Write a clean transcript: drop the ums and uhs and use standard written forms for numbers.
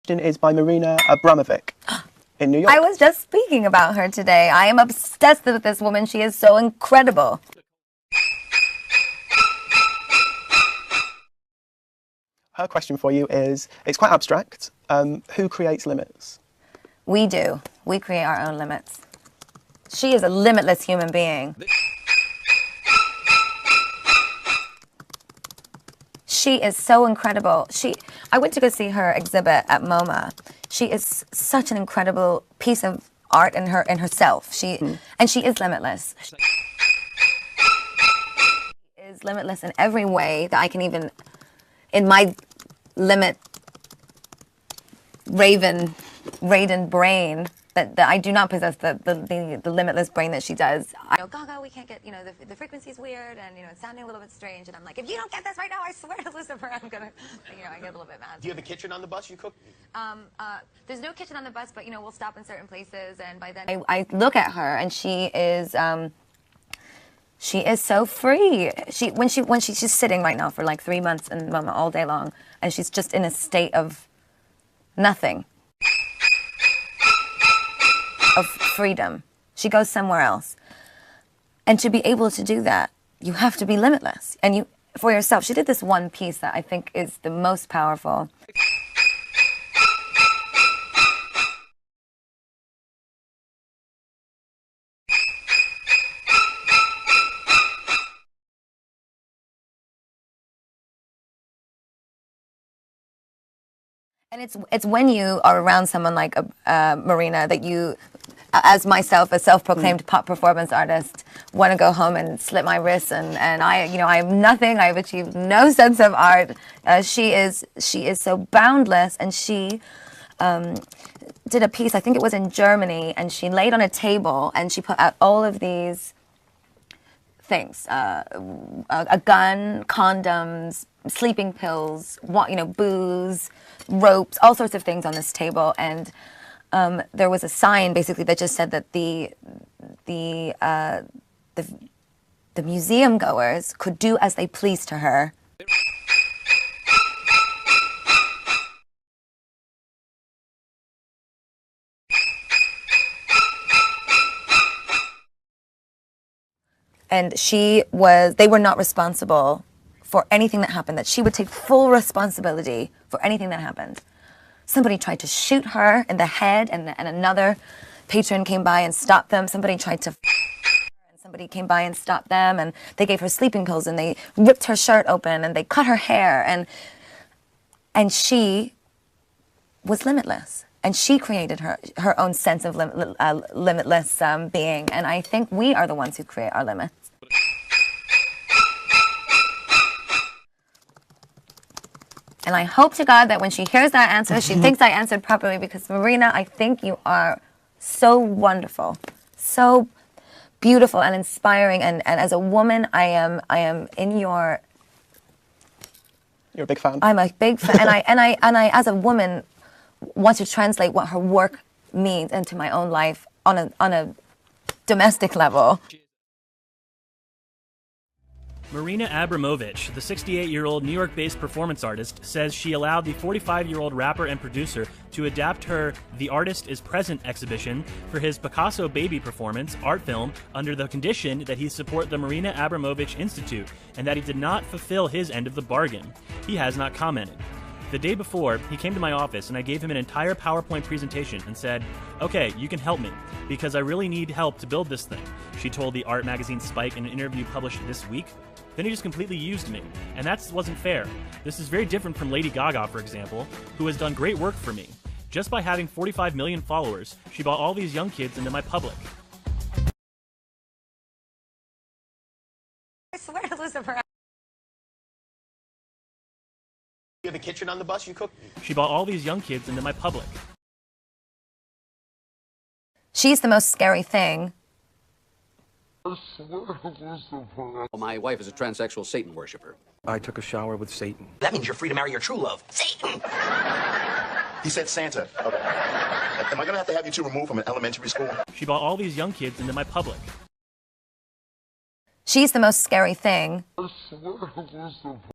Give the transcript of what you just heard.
Is by Marina Abramovic in New York. I was just speaking about her today. I am obsessed with this woman. She is so incredible. Her question for you is, it's quite abstract. Who creates limits? We do. We create our own limits. She is a limitless human being. She is so incredible. I went to go see her exhibit at MoMA. She is such an incredible piece of art in herself. And she is limitless. She is limitless in every way that I can even, in my raving brain, that I do not possess the limitless brain that she does. Gaga, we can't get, the frequency's weird and, it's sounding a little bit strange. And I'm like, if you don't get this right now, I swear to Lucifer, I'm going to, I get a little bit mad. Do you have a kitchen on the bus you cook? There's no kitchen on the bus, but, we'll stop in certain places. And by then I look at her and she is so free. When she's just sitting right now for like 3 months in MoMA all day long, and she's just in a state of nothing. Of freedom. She goes somewhere else. And to be able to do that, you have to be limitless. And for yourself, she did this one piece that I think is the most powerful. And it's when you are around someone like Marina that you, as myself, a self-proclaimed pop performance artist, want to go home and slit my wrists and I am nothing. I've achieved no sense of art. She is so boundless, and she did a piece, I think it was in Germany, and she laid on a table and she put out all of these things, a gun, condoms, sleeping pills, booze, ropes, all sorts of things on this table, and there was a sign basically that just said that the museum goers could do as they pleased to her. And they were not responsible for anything that happened, that she would take full responsibility for anything that happened. Somebody tried to shoot her in the head, and another patron came by and stopped them. Somebody tried to and somebody came by and stopped them, and they gave her sleeping pills, and they ripped her shirt open, and they cut her hair, and she was limitless. And she created her own sense of limitless being. And I think we are the ones who create our limits. And I hope to God that when she hears that answer, she thinks I answered properly, because Marina, I think you are so wonderful, so beautiful and inspiring. And as a woman, I am in your... You're a big fan. I'm a big fan. and I, as a woman, want to translate what her work means into my own life on a domestic level. Marina Abramovic, the 68-year-old New York-based performance artist, says she allowed the 45-year-old rapper and producer to adapt her The Artist is Present exhibition for his Picasso Baby performance art film under the condition that he support the Marina Abramovic Institute and that he did not fulfill his end of the bargain. He has not commented. The day before, he came to my office and I gave him an entire PowerPoint presentation and said, "Okay, you can help me, because I really need help to build this thing," she told the art magazine Spike in an interview published this week. Then he just completely used me, and that wasn't fair. This is very different from Lady Gaga, for example, who has done great work for me. Just by having 45 million followers, she brought all these young kids into my public. I swear to Lucifer. You have a kitchen on the bus you cook? She brought all these young kids into my public. She's the most scary thing. My wife is a transsexual Satan worshiper. I took a shower with Satan. That means you're free to marry your true love, Satan! He said Santa. Okay. Am I going to have you two removed from an elementary school? She brought all these young kids into my public. She's the most scary thing.